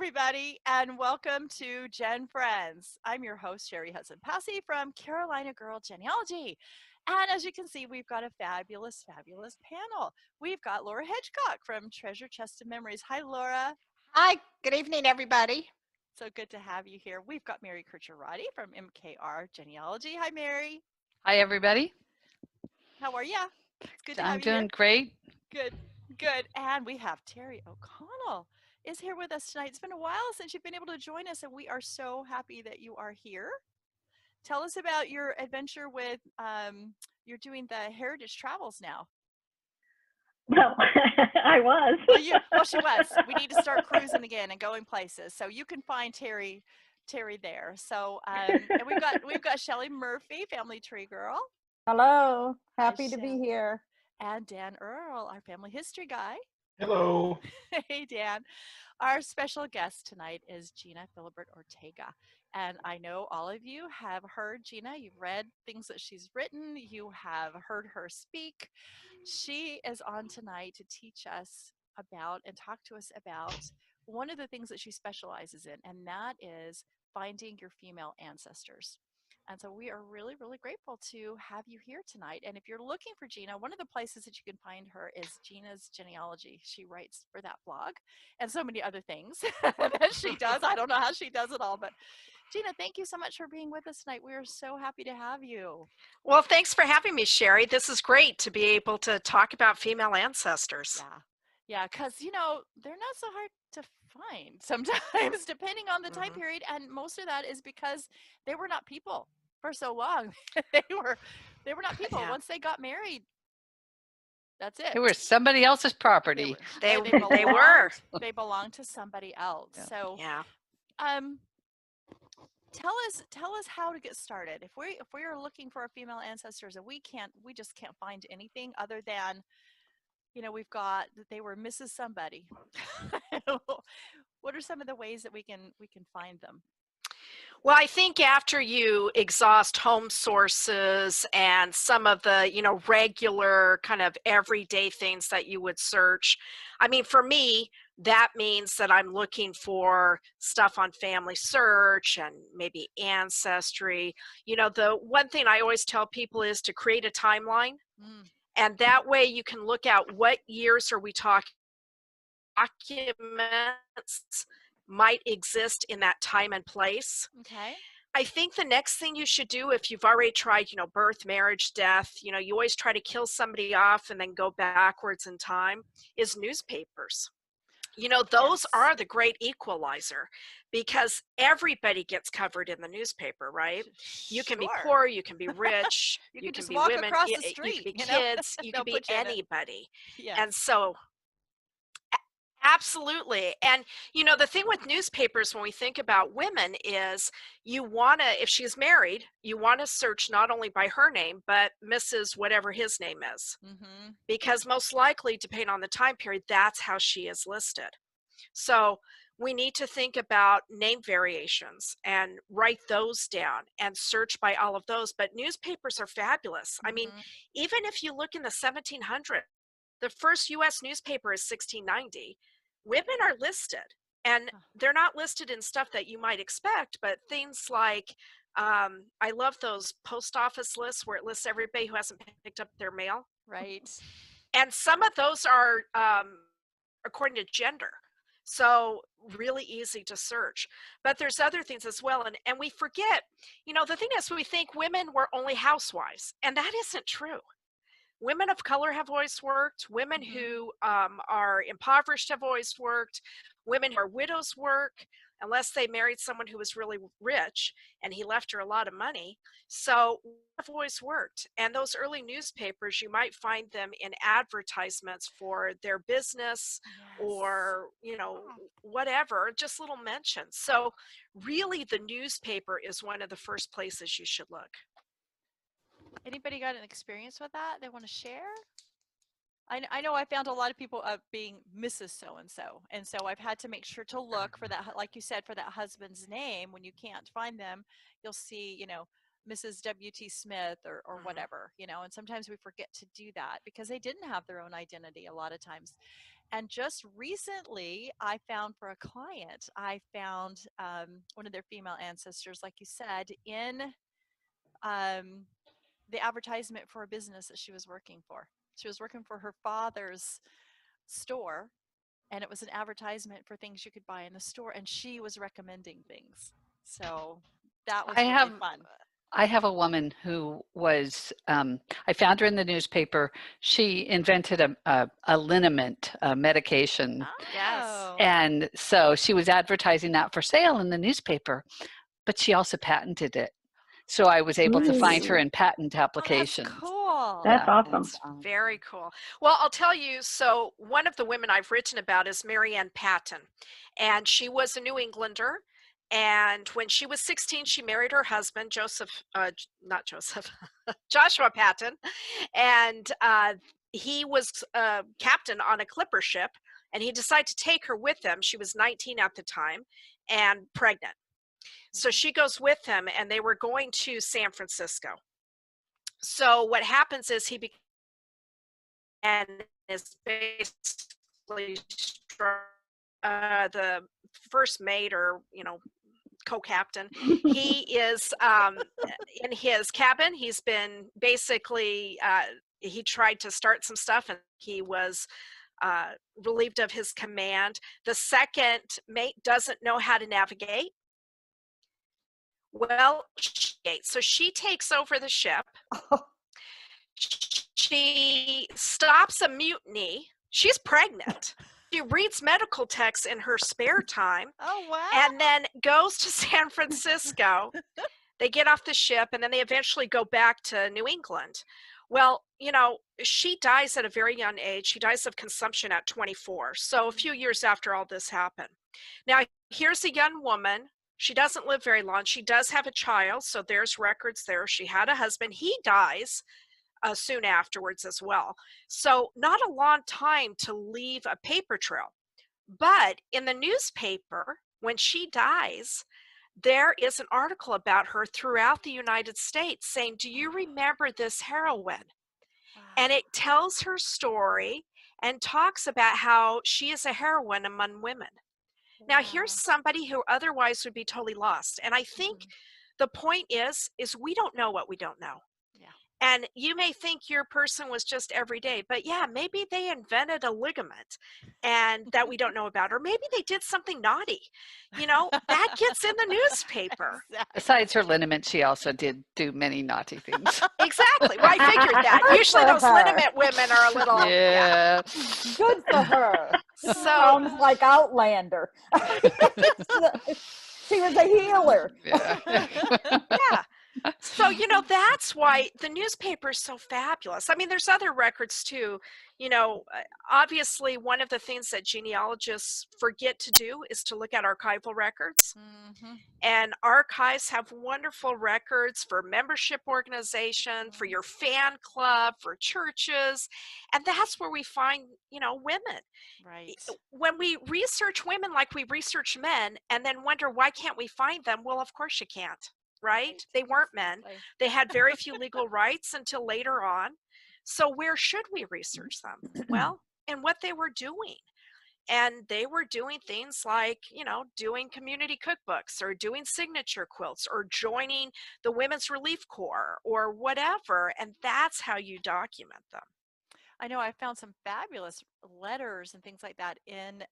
everybody, and welcome to GenFriends. I'm your host, Sherry Hudson Passey from Carolina Girl Genealogy. And as you can see, we've got a fabulous, fabulous panel. We've got Laura Hedgecock from Treasure Chest of Memories. Hi, Laura. Hi, good evening, everybody. So good to have you here. We've got Mary Kircher Roddy from MKR Genealogy. Hi, Mary. Hi, everybody. How are you? It's good to have I'm you here. doing great. Good, good. And we have Terri O'Connell is here with us tonight. It's been a while since you've been able to join us, and we are so happy that you are here. Tell us about your adventure with, you're doing the Heritage Travels now. Well, I was. Well, she was. We need to start cruising again and going places. So you can find Terri there. So, and we've got Shelley Murphey, Family Tree Girl. Hello, happy to be here. And Dan Earl, our Family History Guy. Hello. Hey, Dan. Our special guest tonight is Gena Philibert-Ortega. And I know all of you have heard Gena. You've read things that she's written. You have heard her speak. She is on tonight to teach us about and talk to us about one of the things that she specializes in, and that is finding your female ancestors. And so we are really, really grateful to have you here tonight. And if you're looking for Gena, one of the places that you can find her is Gena's Genealogy. She writes for that blog and so many other things that she does. I don't know how she does it all, but Gena, thank you so much for being with us tonight. We are so happy to have you. Well, thanks for having me, Sherry. This is great to be able to talk about female ancestors. Yeah, because, they're not so hard to find sometimes, depending on the time period. And most of that is because they were not people for so long. they were not people. Yeah. Once they got married, that's it. They were somebody else's property. They were. They belonged to somebody else. Yeah. So, yeah. Tell us how to get started. If we are looking for our female ancestors and we just can't find anything other than, we've got that they were Mrs. Somebody. What are some of the ways that we can find them? Well, I think after you exhaust home sources and some of the, regular kind of everyday things that you would search, I mean, for me, that means that I'm looking for stuff on Family Search and maybe Ancestry. The one thing I always tell people is to create a timeline. And that way you can look at what years are we talking, documents might exist in that time and place. Okay. I think the next thing you should do, if you've already tried, birth, marriage, death, you always try to kill somebody off and then go backwards in time, is newspapers. Those are the great equalizer because everybody gets covered in the newspaper, right? You can be poor, you can be rich, you can be walk women, across the street, you can be kids, you can be anybody. Yes. And so absolutely. And, the thing with newspapers when we think about women is you want to, if she's married, you want to search not only by her name, but Mrs. whatever his name is. Because most likely, depending on the time period, that's how she is listed. So we need to think about name variations and write those down and search by all of those. But newspapers are fabulous. I mean, even if you look in the 1700s, the first U.S. newspaper is 1690. Women are listed, and they're not listed in stuff that you might expect, but things like, I love those post office lists where it lists everybody who hasn't picked up their mail. Right. And some of those are according to gender. So really easy to search. But there's other things as well. And we forget, the thing is we think women were only housewives, and that isn't true. Women of color have always worked. Women who are impoverished have always worked. Women who are widows work, unless they married someone who was really rich and he left her a lot of money. So have always worked. And those early newspapers, you might find them in advertisements for their business or, whatever, just little mentions. So really the newspaper is one of the first places you should look. Anybody got an experience with that they want to share? I know I found a lot of people being Mrs. So-and-so. And so I've had to make sure to look for that, like you said, for that husband's name. When you can't find them, you'll see, Mrs. W.T. Smith or whatever, and sometimes we forget to do that because they didn't have their own identity a lot of times. And just recently, I found for a client, one of their female ancestors, like you said, in the advertisement for a business that she was working for. She was working for her father's store, and it was an advertisement for things you could buy in the store, and she was recommending things. So that was really fun. I have a woman who was, I found her in the newspaper. She invented a liniment medication. Oh. Yes. And so she was advertising that for sale in the newspaper, but she also patented it. So I was able to find her in patent applications. That's cool. That's awesome. That's very cool. Well, I'll tell you, so one of the women I've written about is Mary Ann Patten, and she was a New Englander. And when she was 16, she married her husband, Joshua Patten, and he was captain on a clipper ship, and he decided to take her with him. She was 19 at the time and pregnant. So she goes with him, and they were going to San Francisco. So what happens is he is basically the first mate or, co-captain. He is in his cabin. He's been basically, he tried to start some stuff and he was relieved of his command. The second mate doesn't know how to navigate. Well, so she takes over the ship. She stops a mutiny. She's pregnant. She reads medical texts in her spare time. Oh, wow. And then goes to San Francisco. They get off the ship and then they eventually go back to New England. Well, she dies at a very young age. She dies of consumption at 24. So a few years after all this happened. Now, here's a young woman. She doesn't live very long. She does have a child. So there's records there. She had a husband. He dies soon afterwards as well. So not a long time to leave a paper trail. But in the newspaper, when she dies, there is an article about her throughout the United States saying, do you remember this heroine? Wow. And it tells her story and talks about how she is a heroine among women. Wow. Now, here's somebody who otherwise would be totally lost. And I think the point is we don't know what we don't know. And you may think your person was just everyday, but yeah, maybe they invented a ligament and that we don't know about, or maybe they did something naughty. That gets in the newspaper. Exactly. Besides her liniment, she also did do many naughty things. Exactly. Well, I figured that. Usually those liniment women are a little. Yeah. Good for her. So sounds like Outlander. She was a healer. Yeah. Yeah. So, that's why the newspaper is so fabulous. I mean, there's other records too. Obviously, one of the things that genealogists forget to do is to look at archival records. Mm-hmm. And archives have wonderful records for membership organization, for your fan club, for churches. And that's where we find, women. Right. When we research women like we research men and then wonder, why can't we find them? Well, of course you can't. Right? They weren't men. They had very few legal rights until later on. So where should we research them? Well, in what they were doing. And they were doing things like, doing community cookbooks or doing signature quilts or joining the Women's Relief Corps or whatever. And that's how you document them. I know I found some fabulous letters and things like that in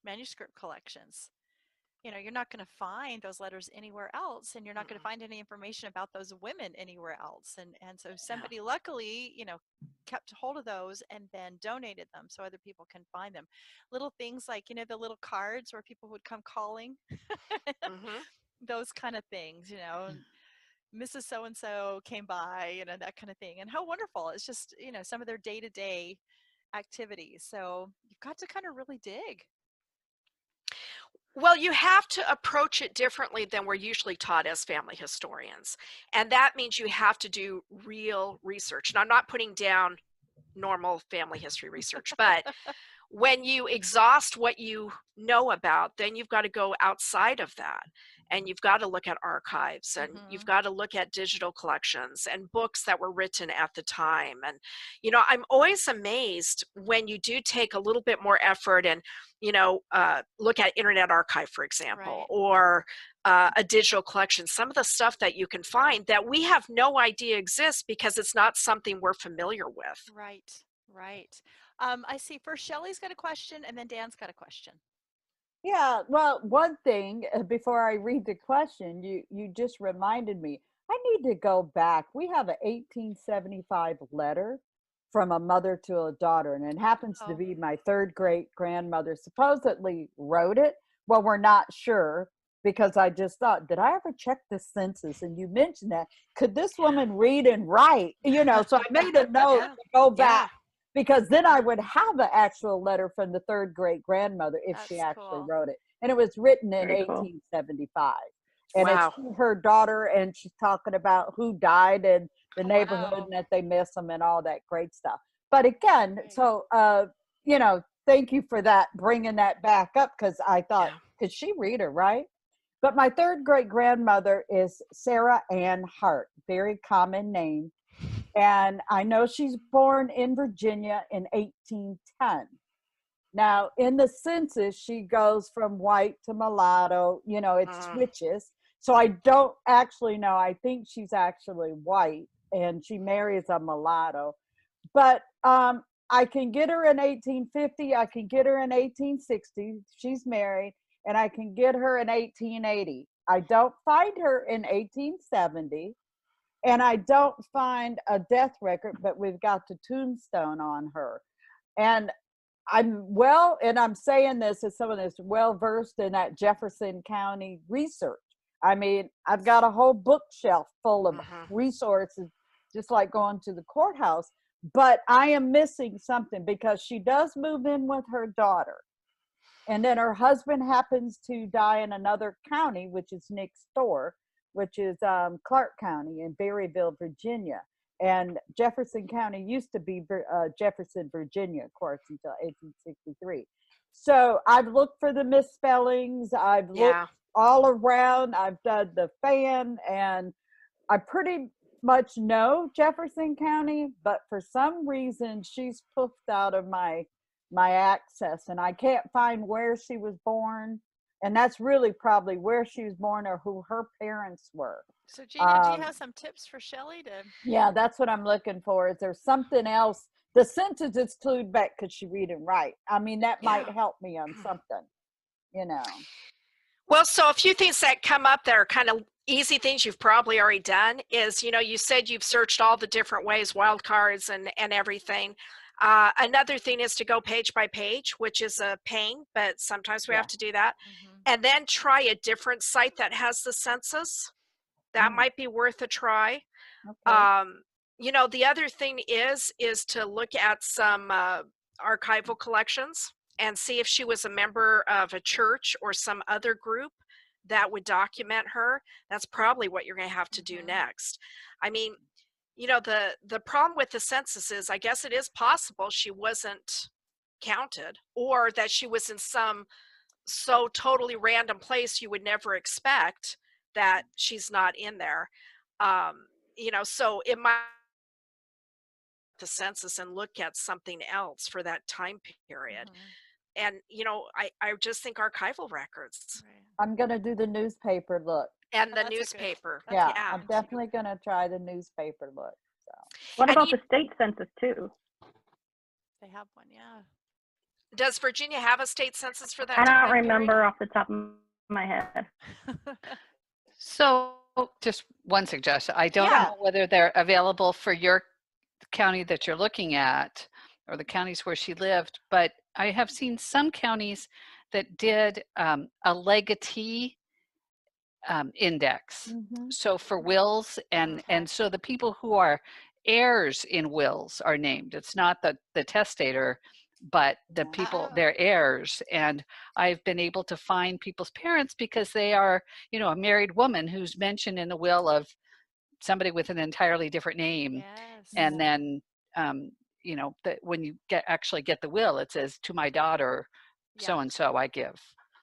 manuscript collections. You're not going to find those letters anywhere else, and you're not going to find any information about those women anywhere else. And so somebody luckily, kept hold of those and then donated them so other people can find them. Little things like, the little cards where people would come calling, those kind of things, Mrs. So-and-so came by, that kind of thing. And how wonderful. It's just, some of their day-to-day activities. So you've got to kind of really dig. Well, you have to approach it differently than we're usually taught as family historians. And that means you have to do real research. And I'm not putting down normal family history research, but when you exhaust what you know about, then you've got to go outside of that. and you've got to look at archives, and you've got to look at digital collections and books that were written at the time. And I'm always amazed when you do take a little bit more effort and look at Internet Archive, for example, or a digital collection. Some of the stuff that you can find that we have no idea exists because it's not something we're familiar with. Right. I see first Shelley's got a question, and then Dan's got a question. Yeah, well, one thing before I read the question, you just reminded me. I need to go back. We have an 1875 letter from a mother to a daughter, and it happens to be my third great grandmother supposedly wrote it. Well, we're not sure, because I just thought, did I ever check the census? And you mentioned that. Could this woman read and write? So I made a note to go back. Because then I would have an actual letter from the third great grandmother if she actually wrote it. And it was written in 1875. And it's her daughter, and she's talking about who died in the neighborhood and that they miss them and all that great stuff. But again, so, thank you for that, bringing that back up, because I thought, could she read or write? But my third great grandmother is Sarah Ann Hart, very common name. And I know she's born in Virginia in 1810. Now, in the census, she goes from white to mulatto, it switches. So I don't actually know. I think she's actually white, and she marries a mulatto. But I can get her in 1850. I can get her in 1860. She's married. And I can get her in 1880. I don't find her in 1870. And I don't find a death record, but we've got the tombstone on her. And I'm saying this as someone that's well-versed in that Jefferson County research. I mean, I've got a whole bookshelf full of resources, just like going to the courthouse, but I am missing something, because she does move in with her daughter. And then her husband happens to die in another county, which is next door, which is Clark County in Berryville, Virginia. And Jefferson County used to be Jefferson, Virginia, of course, until 1863. So I've looked for the misspellings. I've looked all around. I've done the fan, and I pretty much know Jefferson County, but for some reason she's poofed out of my access, and I can't find where she was born. And that's really probably where she was born or who her parents were. So Gena, do you have some tips for Shelley to? Yeah, that's what I'm looking for. Is there something else? The census is clued back. Could she read and write? I mean, that might help me on something, Well, so a few things that come up that are kind of easy things you've probably already done is, you said you've searched all the different ways, wildcards and everything. Another thing is to go page by page, which is a pain, but sometimes we have to do that. And then try a different site that has the census. That might be worth a try. Okay. The other thing is to look at some archival collections and see if she was a member of a church or some other group that would document her. That's probably what you're going to have to do next. I mean, the problem with the census is, I guess it is possible she wasn't counted, or that she was in some so totally random place you would never expect that she's not in there. So it might the census and look at something else for that time period. And I just think archival records. I'm gonna do the newspaper look. And the newspaper. I'm definitely gonna try the newspaper look. So what about the state census too? They have one, Does Virginia have a state census for that? I don't remember off the top of my head. So just one suggestion. I don't know whether they're available for your county that you're looking at or the counties where she lived, but I have seen some counties that did a legatee index. So for wills and so the people who are heirs in wills are named. It's not the testator, but the people, they're heirs. And I've been able to find people's parents because they are, a married woman who's mentioned in the will of somebody with an entirely different name. And then, that when you actually get the will, it says, to my daughter, so-and-so I give.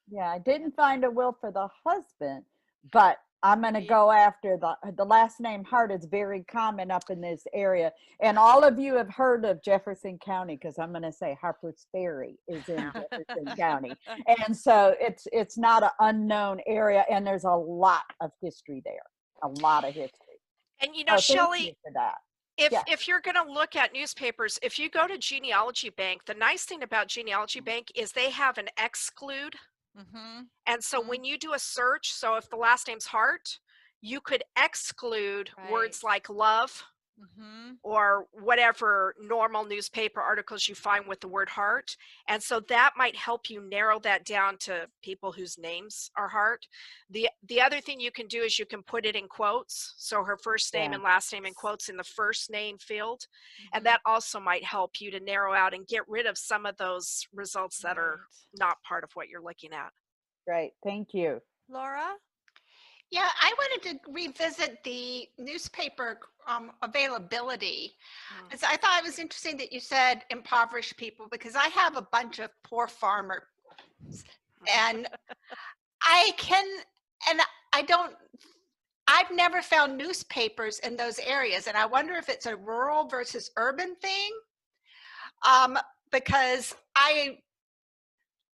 Yeah, I didn't find a will for the husband, but I'm going to Right. go after the last name Hart is very common up in this area. And all of you have heard of Jefferson County, because I'm going to say Harper's Ferry is in Jefferson County. And so it's not an unknown area, and there's a lot of history there, a lot of history. And you Oh, know, thank you Shelley, for that. if you're going to look at newspapers, if you go to Genealogy Bank, the nice thing about Genealogy Bank is they have an exclude. Mm-hmm. And so when you do a search, so if the last name's Hart, you could exclude words Right. like love Mm-hmm. or whatever normal newspaper articles you find with the word Hart. And so that might help you narrow that down to people whose names are Hart. The other thing you can do is you can put it in quotes. So her first name Yeah. and last name in quotes in the first name field. And Mm-hmm. that also might help you to narrow out and get rid of some of those results that are Right. not part of what you're looking at. Great. Thank you. Laura? Yeah, I wanted to revisit the newspaper availability. Mm. And so I thought it was interesting that you said impoverished people, because I have a bunch of poor farmers, and I can, and I don't, I've never found newspapers in those areas. And I wonder if it's a rural versus urban thing. Because I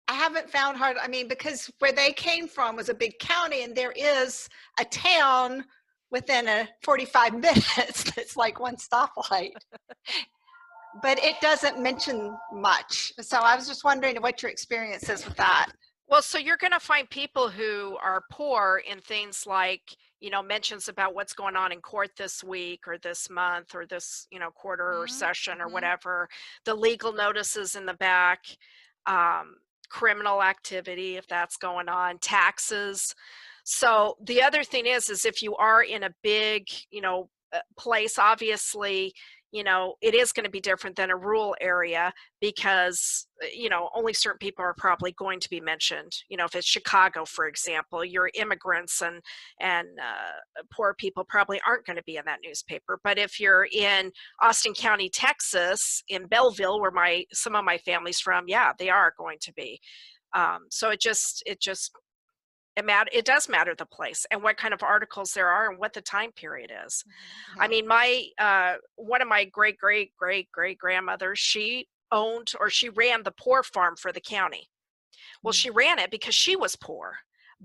haven't found hard, I mean, because where they came from was a big county, and there is a town within a 45 minutes that's like one stoplight. But it doesn't mention much. So I was just wondering what your experience is with that. Well, so you're going to find people who are poor in things like, you know, mentions about what's going on in court this week or this month or this, you know, quarter or session or whatever, the legal notices in the back, criminal activity, if that's going on, taxes. So the other thing is if you are in a big, you know, place, obviously, you know, it is going to be different than a rural area because, you know, only certain people are probably going to be mentioned. You know, if it's Chicago, for example, your immigrants and poor people probably aren't going to be in that newspaper. But if you're in Austin County, Texas, in Belleville, where some of my family's from, yeah, they are going to be. So it does matter the place and what kind of articles there are and what the time period is. I mean, one of my great grandmothers, she ran the poor farm for the county. Well, she ran it because she was poor,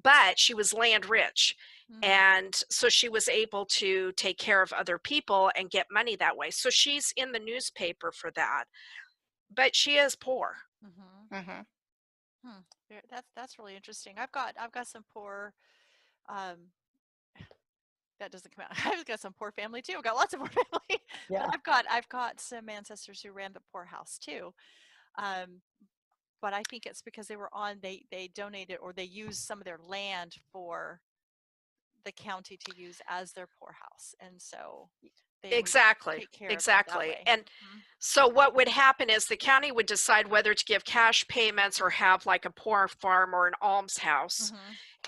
but she was land rich. And so she was able to take care of other people and get money that way. So she's in the newspaper for that, but she is poor. That's really interesting. I've got some poor. That doesn't come out. I've got some poor family too. I've got lots of poor family. Yeah. But I've got some ancestors who ran the poorhouse too. But I think it's because they donated or they used some of their land for the county to use as their poorhouse, and so they would take care of it that way. And so what would happen is the county would decide whether to give cash payments or have like a poor farm or an almshouse.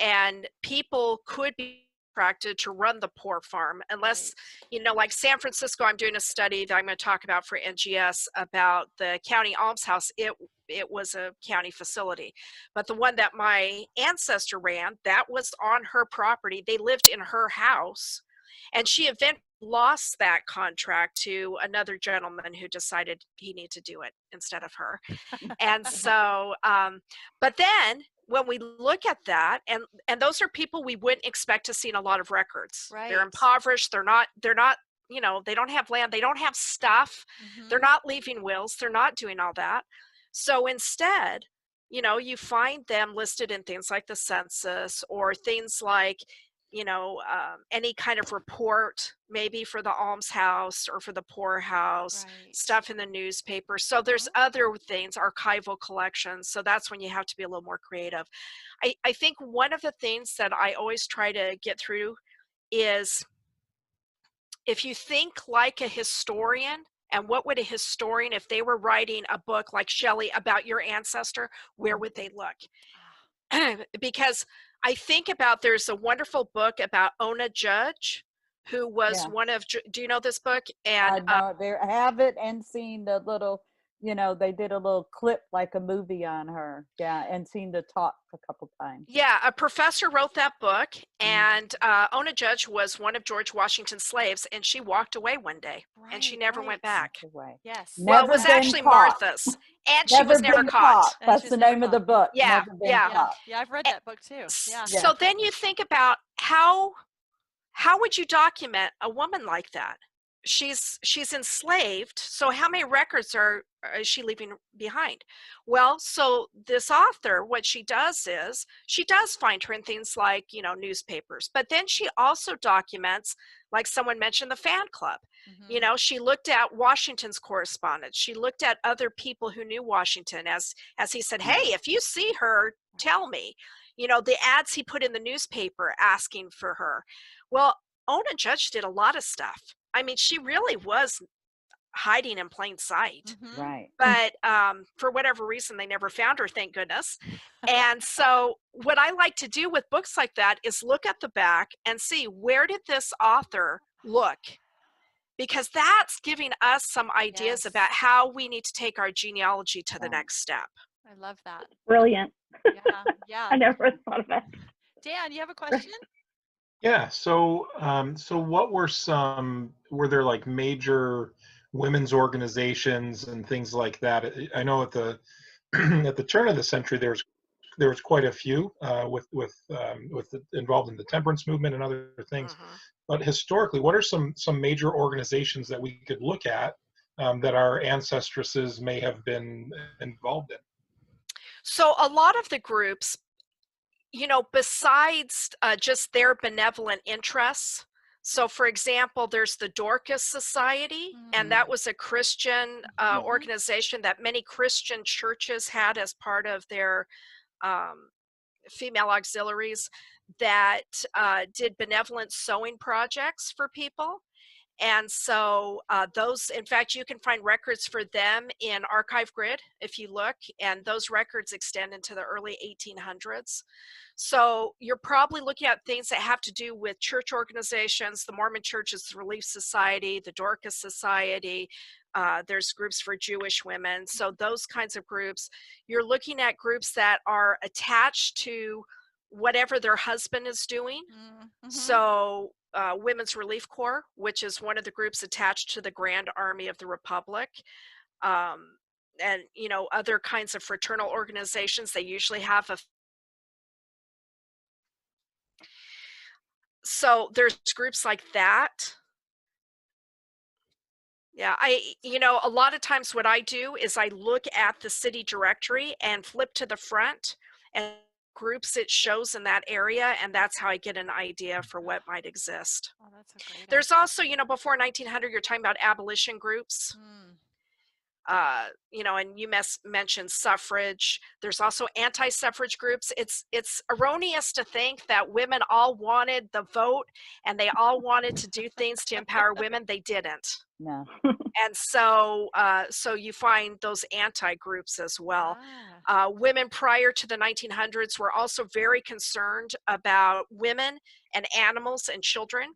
And people could be contracted to run the poor farm unless, you know, like San Francisco, I'm doing a study that I'm going to talk about for NGS about the county almshouse. It was a county facility, but the one that my ancestor ran, that was on her property. They lived in her house, and she eventually lost that contract to another gentleman who decided he needed to do it instead of her. And so, but then when we look at that, and those are people we wouldn't expect to see in a lot of records. They're impoverished. They're not, you know, they don't have land. They don't have stuff. They're not leaving wills. They're not doing all that. So instead, you know, you find them listed in things like the census or things like, you know, any kind of report, maybe for the almshouse or for the poorhouse, stuff in the newspaper. So there's other things, archival collections. So that's when you have to be a little more creative. I think one of the things that I always try to get through is if you think like a historian, and what would a historian, if they were writing a book like Shelley about your ancestor, where would they look? Because I think about, there's a wonderful book about Ona Judge, who was one of, do you know this book? And I know, I have it and seen the little you know, they did a little clip like a movie on her. Yeah, and seen the talk a couple times. Yeah, a professor wrote that book, and Ona Judge was one of George Washington's slaves, and she walked away one day, and she never went back. Away. Yes. Well, it Never was been actually caught. Martha's, and she Never was never been caught. And That's she the was never name of the caught. book. Yeah, Never been yeah. caught. Yeah, I've read that book too. Yeah. So then you think about how would you document a woman like that? She's enslaved, so how many records is she leaving behind? Well, so this author, what she does is she does find her in things like, you know, newspapers, but then she also documents, like someone mentioned, the fan club. You know, she looked at Washington's correspondence. She looked at other people who knew Washington, as he said, hey, if you see her, tell me. You know, the ads he put in the newspaper asking for her. Well, Ona Judge did a lot of stuff. I mean, she really was hiding in plain sight. Right. But for whatever reason, they never found her, thank goodness. And so what I like to do with books like that is look at the back and see, where did this author look? Because that's giving us some ideas about how we need to take our genealogy to the next step. I love that. Brilliant. Yeah, yeah. I never thought of that. Dan, you have a question? Yeah. So, what were there like major women's organizations and things like that? I know at the at the turn of the century there was quite a few involved in the temperance movement and other things. But historically, what are some major organizations that we could look at that our ancestresses may have been involved in? So a lot of the groups, you know, besides just their benevolent interests. So for example, there's the Dorcas Society, and that was a Christian organization that many Christian churches had as part of their female auxiliaries that did benevolent sewing projects for people. And so those, in fact, you can find records for them in Archive Grid if you look, and those records extend into the early 1800s. So you're probably looking at things that have to do with church organizations. The Mormon Church's Relief Society, the Dorcas Society, there's groups for Jewish women. So those kinds of groups, you're looking at groups that are attached to whatever their husband is doing. So Women's Relief Corps, which is one of the groups attached to the Grand Army of the Republic, and you know, other kinds of fraternal organizations. They usually have so there's groups like that. Yeah, you know, a lot of times what I do is I look at the city directory and flip to the front and groups it shows in that area, and that's how I get an idea for what might exist. Oh, that's a great There's also, you know, before 1900, you're talking about abolition groups. You know, and you mentioned suffrage. There's also anti-suffrage groups. It's erroneous to think that women all wanted the vote and they all wanted to do things to empower women. They didn't. No. And so so you find those anti-groups as well. Women prior to the 1900s were also very concerned about women and animals and children.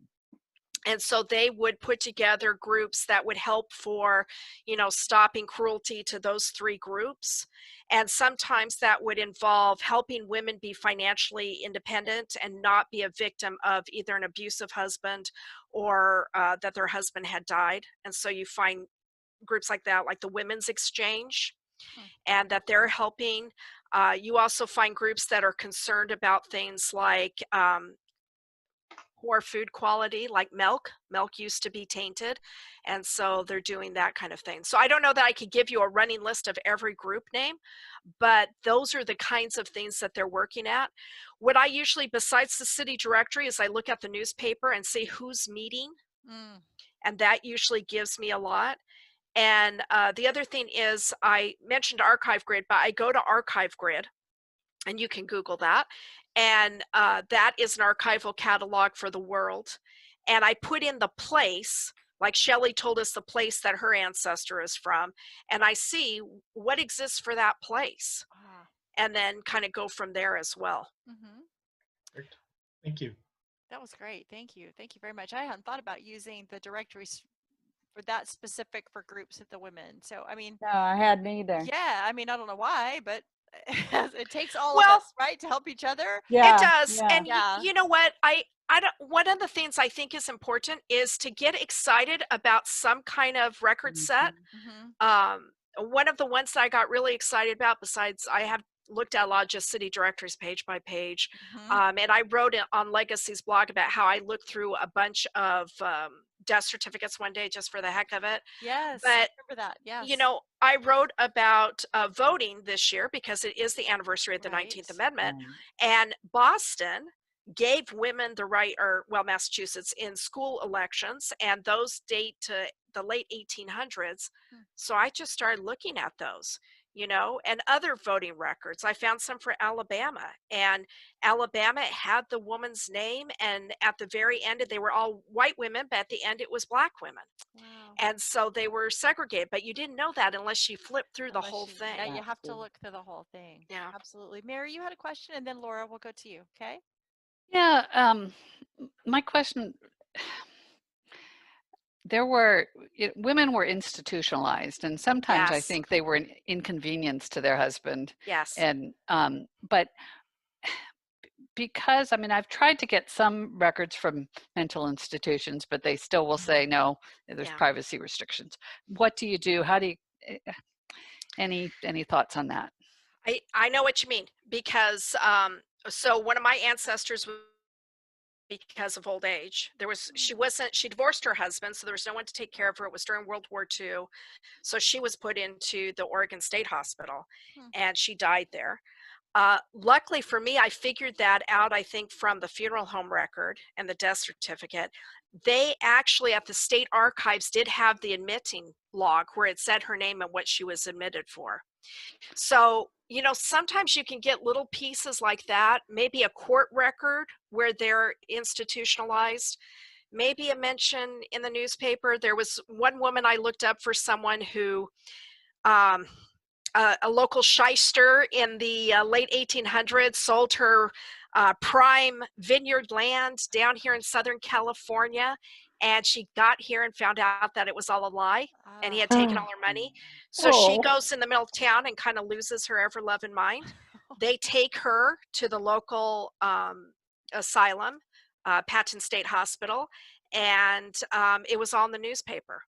And so they would put together groups that would help for, you know, stopping cruelty to those three groups. And sometimes that would involve helping women be financially independent and not be a victim of either an abusive husband or that their husband had died. And so you find groups like that, like the Women's Exchange, and that they're helping. You also find groups that are concerned about things like poor food quality, like milk. Milk used to be tainted, and so they're doing that kind of thing. So I don't know that I could give you a running list of every group name, but those are the kinds of things that they're working at. What I usually, besides the city directory, is I look at the newspaper and see who's meeting, and that usually gives me a lot. And the other thing is, I mentioned Archive Grid, but I go to Archive Grid, and you can Google that. And that is an archival catalog for the world. And I put in the place, like Shelley told us the place that her ancestor is from, and I see what exists for that place. And then kind of go from there as well. Perfect. Thank you. That was great. Thank you. Thank you very much. I hadn't thought about using the directories for that specific for groups of the women. So I mean, No, I hadn't either. yeah, I mean, I don't know why, but it takes all of Well, us, right, to help each other. Yeah, it does. yeah. And you know what? I don't, one of the things I think is important is to get excited about some kind of record set. One of the ones that I got really excited about, besides I have looked at a lot of just city directories page by page, and I wrote it on Legacy's blog about how I looked through a bunch of death certificates one day just for the heck of it. Yes, But I remember that. Yes. you know, I wrote about voting this year because it is the anniversary of the 19th Amendment, and Boston gave women the right, or well, Massachusetts, in school elections, and those date to the late 1800s. So I just started looking at those, you know, and other voting records. I found some for Alabama, and Alabama had the woman's name, and at the very end, they were all white women, but at the end, it was black women. Wow. And so they were segregated, but you didn't know that unless you flipped through the whole thing. Yeah, you have to look through the whole thing. Yeah. Absolutely. Mary, you had a question, and then Laura, we'll go to you. Okay. Yeah, my question, women were institutionalized, and sometimes I Yes. think they were an inconvenience to their husband. Yes. And but because, I mean, I've tried to get some records from mental institutions, but they still will say no, there's privacy restrictions. What do you do? How do you, any thoughts on that? I know what you mean, because so one of my ancestors, because of old age, she divorced her husband, so there was no one to take care of her. It was during World War II, so she was put into the Oregon State Hospital, and she died there. Luckily for me, I figured that out, I think, from the funeral home record and the death certificate. They actually, at the state archives, did have the admitting log where it said her name and what she was admitted for. So, you know, sometimes you can get little pieces like that, maybe a court record where they're institutionalized, maybe a mention in the newspaper. There was one woman I looked up for someone who, a local shyster in the late 1800s sold her prime vineyard land down here in Southern California, and she got here and found out that it was all a lie, and he had taken all her money. So she goes in the middle of town and kind of loses her ever loving mind. They take her to the local asylum, Patten State Hospital, and it was all in the newspaper.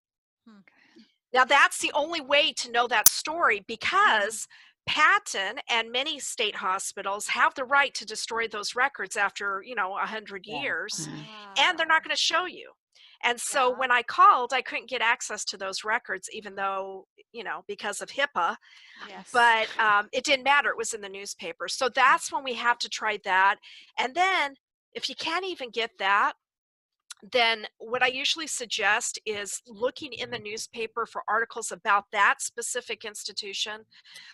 Now, that's the only way to know that story, because Patten and many state hospitals have the right to destroy those records after, you know, 100 years, and they're not going to show you. And so when I called, I couldn't get access to those records, even though, you know, because of HIPAA, but it didn't matter. It was in the newspaper. So that's when we have to try that. And then if you can't even get that, then what I usually suggest is looking in the newspaper for articles about that specific institution,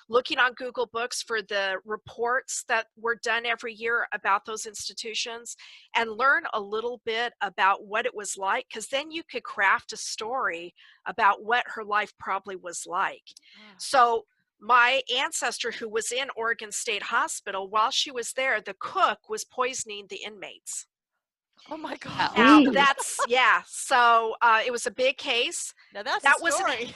looking on Google Books for the reports that were done every year about those institutions, and learn a little bit about what it was like, because then you could craft a story about what her life probably was like. So my ancestor, who was in Oregon State Hospital, while she was there, the cook was poisoning the inmates. Oh my God. Now that's, so it was a big case. Now that's that a story.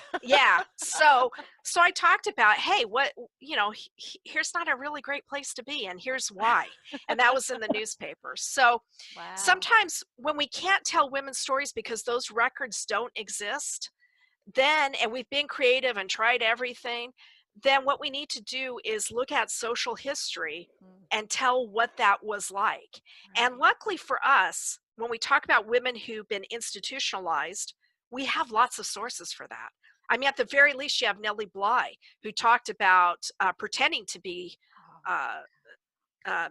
So I talked about, hey, what, you know, here's not a really great place to be, and here's why. And that was in the newspaper. So sometimes when we can't tell women's stories because those records don't exist, then, and we've been creative and tried everything, then what we need to do is look at social history and tell what that was like. And luckily for us, when we talk about women who've been institutionalized, we have lots of sources for that. I mean, at the very least, you have Nellie Bly, who talked about pretending to be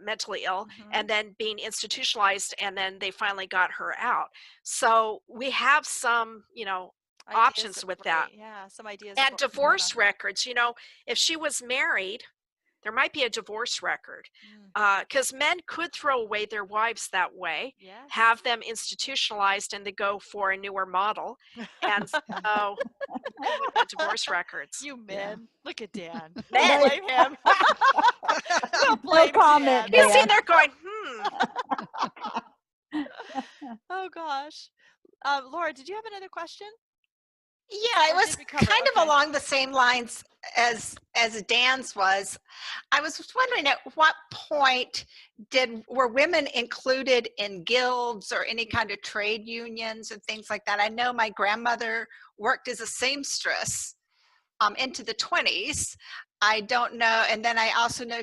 mentally ill and then being institutionalized, and then they finally got her out. So we have some, you know, options with that. Yeah, some ideas. And divorce records, you know, if she was married, there might be a divorce record, because men could throw away their wives that way, have them institutionalized, and they go for a newer model. And so look at divorce records. You men, look at Dan. Men. Don't blame him. Don't No blame comment, Dan. You see, they're going, Oh gosh. Laura, did you have another question? Yeah, it Or was did we cover? kind of Okay. along the same lines as Dan's was. I was just wondering at what point were women included in guilds or any kind of trade unions and things like that? I know my grandmother worked as a seamstress into the 20s. I don't know. And then I also know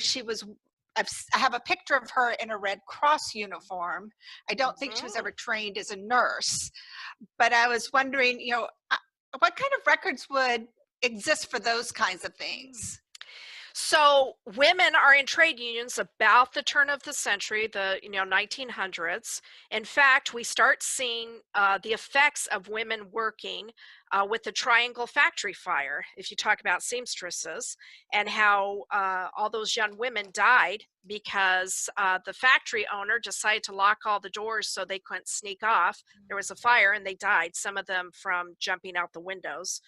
I have a picture of her in a Red Cross uniform. I don't think she was ever trained as a nurse, but I was wondering, what kind of records would exist for those kinds of things? So women are in trade unions about the turn of the century, the 1900s. In fact, we start seeing the effects of women working with the Triangle Factory fire. If you talk about seamstresses and how all those young women died because the factory owner decided to lock all the doors so they couldn't sneak off. There was a fire and they died, some of them from jumping out the windows.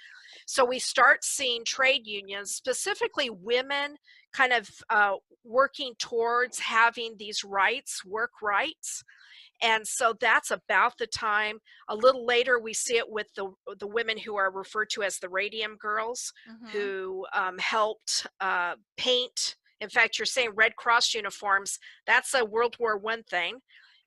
So we start seeing trade unions, specifically women, kind of working towards having these rights, work rights. And so that's about the time. A little later, we see it with the women who are referred to as the Radium Girls, who helped paint. In fact, you're saying Red Cross uniforms. That's a World War I thing.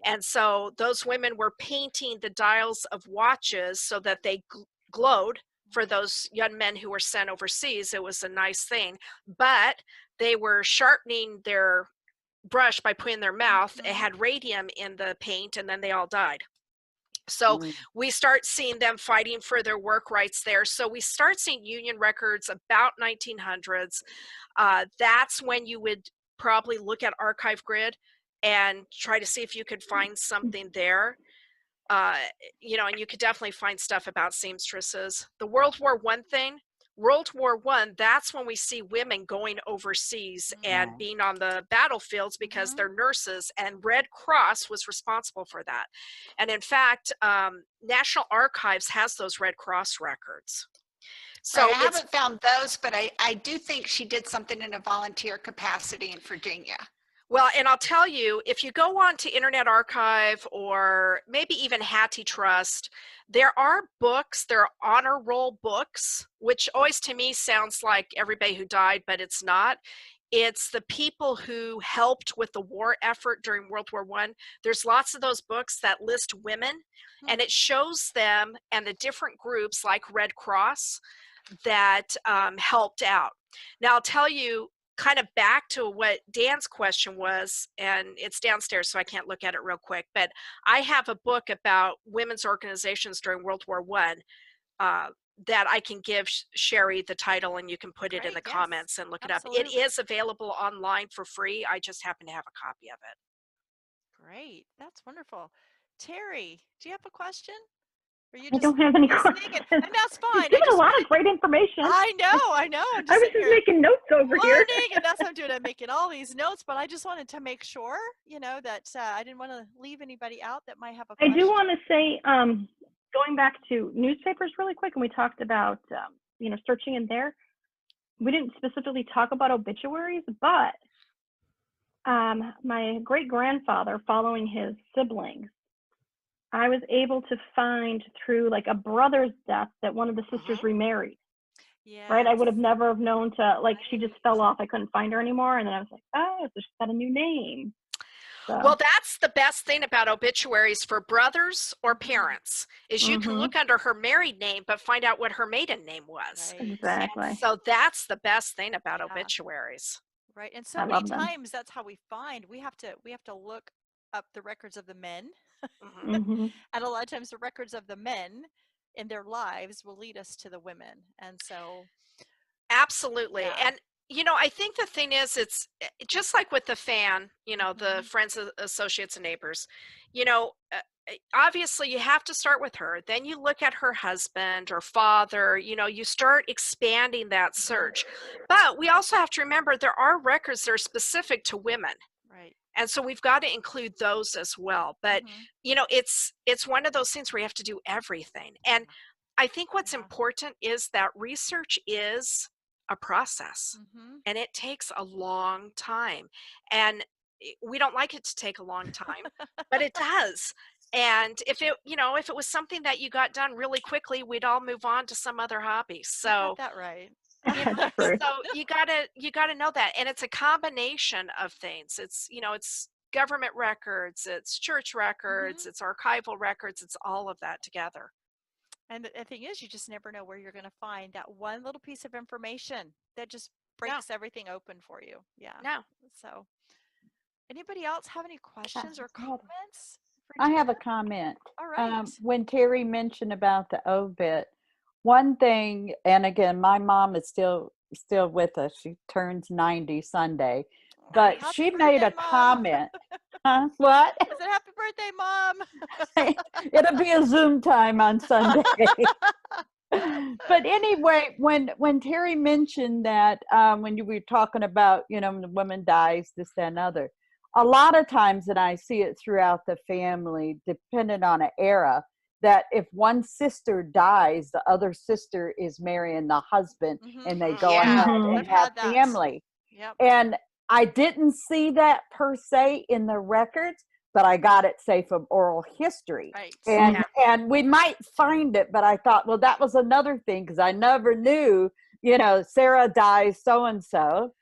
And so those women were painting the dials of watches so that they glowed for those young men who were sent overseas. It was a nice thing, but they were sharpening their brush by putting their mouth. It had radium in the paint, and then they all died. So we start seeing them fighting for their work rights there. So we start seeing union records about 1900s. That's when you would probably look at Archive Grid and try to see if you could find something there. And you could definitely find stuff about seamstresses. The World War I thing, World War I, that's when we see women going overseas and being on the battlefields because they're nurses, and Red Cross was responsible for that. And in fact, National Archives has those Red Cross records. So I haven't found those, but I do think she did something in a volunteer capacity in Virginia. Well, and I'll tell you, if you go on to Internet Archive or maybe even Hathi Trust, there are books, there are honor roll books, which always to me sounds like everybody who died, but it's not. It's the people who helped with the war effort during World War I. There's lots of those books that list women, and it shows them and the different groups like Red Cross that helped out. Now, I'll tell you, kind of back to what Dan's question was, and it's downstairs so I can't look at it real quick, but I have a book about women's organizations during World War I that I can give Cheri the title, and you can put it in the comments and look it up. It is available online for free. I just happen to have a copy of it. Great. That's wonderful. Terri, do you have a question? I don't have any questions. And that's fine. You've given a lot of great information. I know. I was just making notes over here. Learning, and that's what I'm doing. I'm making all these notes, but I just wanted to make sure, that I didn't want to leave anybody out that might have a question. I do want to say, going back to newspapers really quick, and we talked about, searching in there. We didn't specifically talk about obituaries, but my great-grandfather, following his siblings, I was able to find through like a brother's death that one of the sisters remarried. Yeah. Right. I would have never have known to, like, she just fell off. I couldn't find her anymore. And then I was like, oh, so she's got a new name. So. Well, that's the best thing about obituaries for brothers or parents is you can look under her married name, but find out what her maiden name was. Right. Exactly. And so that's the best thing about obituaries. Right. And so many times that's how we find we have to look up the records of the men. And a lot of times the records of the men in their lives will lead us to the women. And so absolutely. And I think the thing is, it's just like with the fan, the friends, associates, and neighbors, obviously you have to start with her. Then you look at her husband or father, you start expanding that search. But we also have to remember there are records that are specific to women. Right. And so we've got to include those as well. But, it's one of those things where you have to do everything. And I think what's important is that research is a process, and it takes a long time. And we don't like it to take a long time, but it does. And if it, if it was something that you got done really quickly, we'd all move on to some other hobby. So You got that right. That's true. so you gotta know that. And it's a combination of things. It's, it's government records, it's church records, it's archival records, it's all of that together. And the thing is, you just never know where you're going to find that one little piece of information that just breaks everything open for you. Yeah. No. So, anybody else have any questions or comments? I have a comment. All right. When Terry mentioned about the obit, one thing, and again, my mom is still with us. She turns 90 Sunday, but Happy she birthday, made a Mom. comment. Huh? What? I said, happy birthday, Mom. It'll be a Zoom time on Sunday. But anyway, when Terry mentioned that, when you were talking about, the woman dies, this, that, and other, a lot of times, and I see it throughout the family, depending on an era, that if one sister dies, the other sister is marrying the husband, and they go ahead and have family. Yep. And I didn't see that per se in the records, but I got it, say, from oral history. Right. And we might find it, but I thought, well, that was another thing, because I never knew, Sarah dies so-and-so,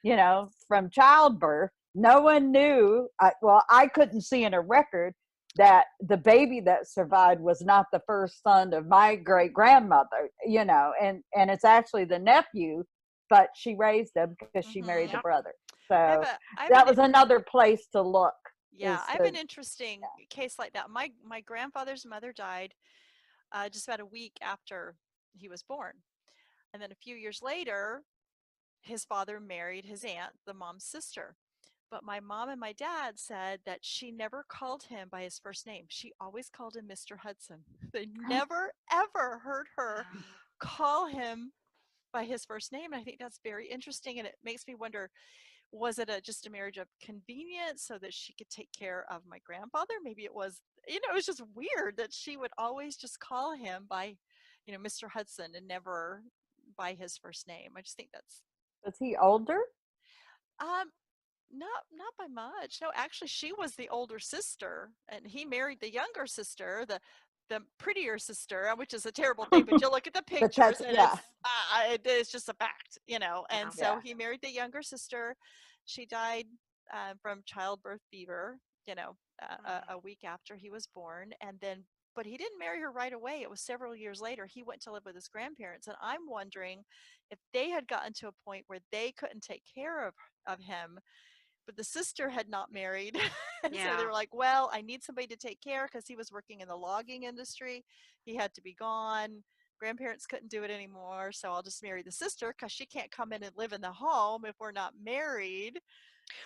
from childbirth. No one knew. I couldn't see in a record that the baby that survived was not the first son of my great-grandmother, and it's actually the nephew, but she raised him because she married the brother. So that was another place to look. Yeah, I have an interesting case like that. My grandfather's mother died just about a week after he was born. And then a few years later, his father married his aunt, the mom's sister. But my mom and my dad said that she never called him by his first name. She always called him Mr. Hudson. They never, ever heard her call him by his first name. And I think that's very interesting. And it makes me wonder, was it just a marriage of convenience so that she could take care of my grandfather? Maybe it was, it was just weird that she would always just call him by, Mr. Hudson and never by his first name. I just think that's. Was he older? Not by much. No, actually, she was the older sister, and he married the younger sister, the prettier sister, which is a terrible thing. But you look at the pictures, and it's just a fact, And so he married the younger sister. She died from childbirth fever, a week after he was born, and then. But he didn't marry her right away. It was several years later. He went to live with his grandparents, and I'm wondering if they had gotten to a point where they couldn't take care of him. But the sister had not married. And so they were like, well, I need somebody to take care, because he was working in the logging industry. He had to be gone. Grandparents couldn't do it anymore. So I'll just marry the sister, because she can't come in and live in the home if we're not married.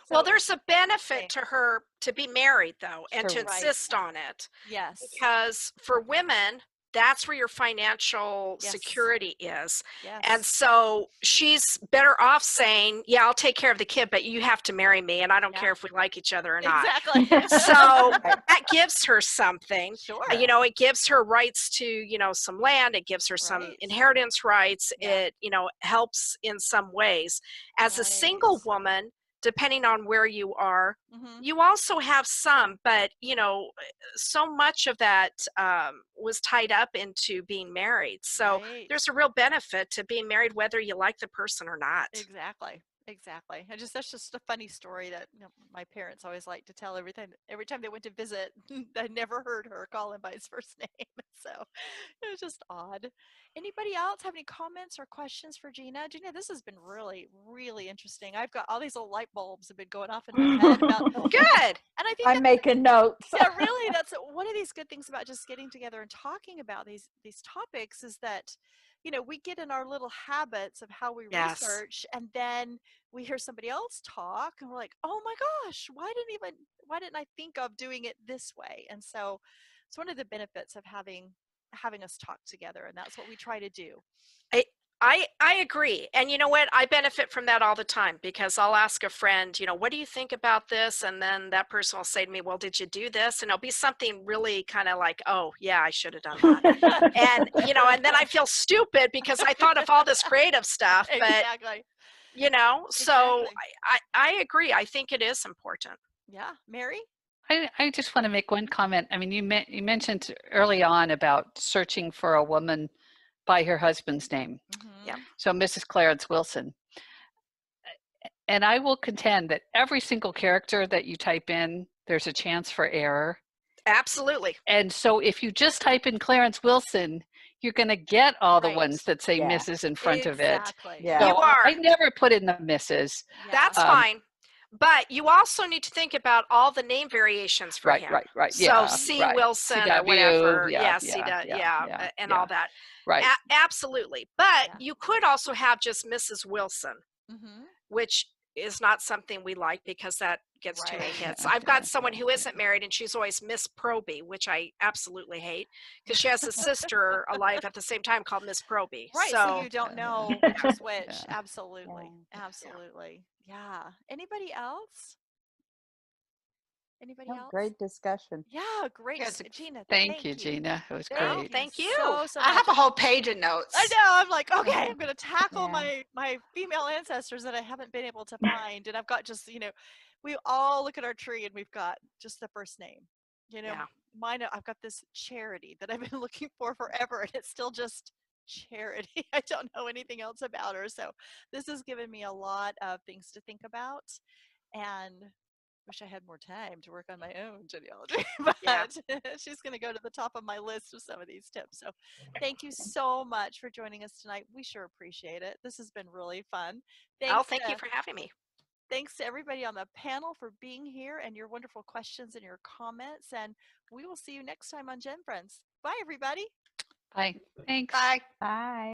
So, well, there's a benefit to her to be married, though, and to insist on it. Yes. Because for women, that's where your financial security is. Yes. And so she's better off saying, yeah, I'll take care of the kid, but you have to marry me, and I don't care if we like each other or not. Exactly. So that gives her something. Sure. It gives her rights to, some land. It gives her some inheritance rights. It, helps in some ways. As a single woman, depending on where you are, you also have some, but so much of that was tied up into being married. So there's a real benefit to being married, whether you like the person or not. Exactly. That's just a funny story that my parents always like to tell every time they went to visit. I never heard her call him by his first name. So it was just odd. Anybody else have any comments or questions for Gena? Gena, this has been really, really interesting. I've got all these little light bulbs have been going off in my head about good. And I think I'm making notes. Yeah, really, that's one of these good things about just getting together and talking about these topics, is that we get in our little habits of how we research, and then we hear somebody else talk and we're like, oh my gosh, why didn't I think of doing it this way? And so it's one of the benefits of having us talk together, and that's what we try to do. I agree. And you know what? I benefit from that all the time, because I'll ask a friend, what do you think about this? And then that person will say to me, well, did you do this? And it'll be something really kind of like, oh yeah, I should have done that. And, and then I feel stupid because I thought of all this creative stuff, but Exactly. so I agree. I think it is important. Yeah. Mary? I just want to make one comment. I mean, you mentioned early on about searching for a woman by her husband's name. Yeah. So Mrs. Clarence Wilson. And I will contend that every single character that you type in, there's a chance for error. Absolutely. And so if you just type in Clarence Wilson, you're going to get all the Right. ones that say Yeah. Mrs. in front of it. Exactly. Yeah. So You are. I never put in the Mrs. Yeah. That's fine. But you also need to think about all the name variations for him. Right. So Yeah, C. right. Wilson CW, or whatever. yeah, And all that. Right. Absolutely. But Yeah. you could also have just Mrs. Wilson, Mm-hmm. which is not something we like because that gets too many Right. hits. I've got someone who isn't married and she's always Miss Proby, which I absolutely hate because she has a sister alive at the same time called Miss Proby. Right. So you don't know which is which. Yeah. Absolutely. Absolutely. Yeah. Anybody else? Anybody else? Great discussion. Yeah, great. Yes. Gina, Thank you, Gina. It was great. Thank you. So I have much. a whole page of notes. I know. I'm like, okay, I'm going to tackle Yeah. my female ancestors that I haven't been able to find. And I've got just, we all look at our tree and we've got just the first name. Yeah. Mine, I've got this Charity that I've been looking for forever and it's still just Charity. I don't know anything else about her. So this has given me a lot of things to think about. And wish I had more time to work on my own genealogy, but Yeah. she's going to go to the top of my list of some of these tips. So thank you so much for joining us tonight. We sure appreciate it. This has been really fun. Thank you for having me. Thanks to everybody on the panel for being here and your wonderful questions and your comments. And we will see you next time on GenFriends. Bye, everybody. Bye. Thanks. Bye. Bye.